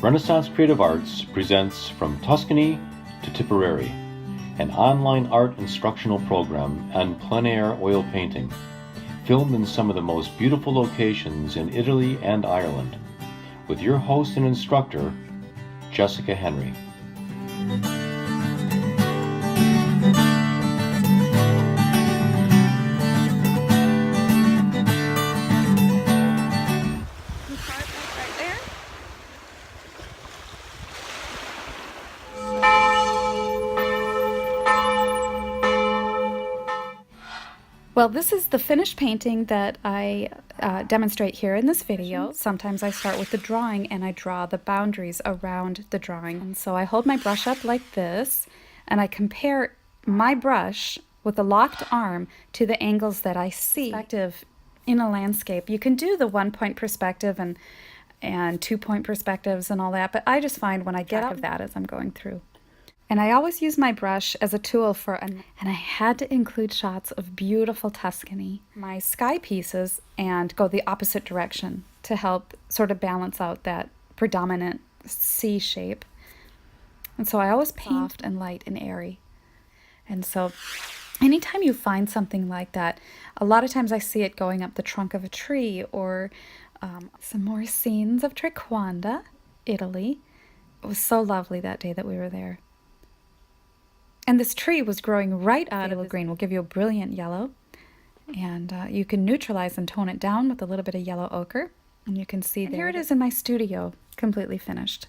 Renaissance Creative Arts presents From Tuscany to Tipperary, an online art instructional program and plein air oil painting, filmed in some of the most beautiful locations in Italy and Ireland, with your host and instructor, Jessica Henry. Well, this is the finished painting that I demonstrate here in this video. Sometimes I start with the drawing and I draw the boundaries around the drawing. And so I hold my brush up like this and I compare my brush with a locked arm to the angles that I see. Perspective in a landscape. You can do the 1-point perspective and 2-point perspectives and all that, but I just find when I get out of that as I'm going through. And I always use my brush as a tool and I had to include shots of beautiful Tuscany, my sky pieces, and go the opposite direction to help sort of balance out that predominant C shape. And so I always paint soft and light and airy. And so anytime you find something like that, a lot of times I see it going up the trunk of a tree or some more scenes of Trequanda, Italy. It was so lovely that day that we were there. And this tree was growing right out of the green. Will give you a brilliant yellow. And you can neutralize and tone it down with a little bit of yellow ochre. And you can see there. Here it is in my studio, completely finished.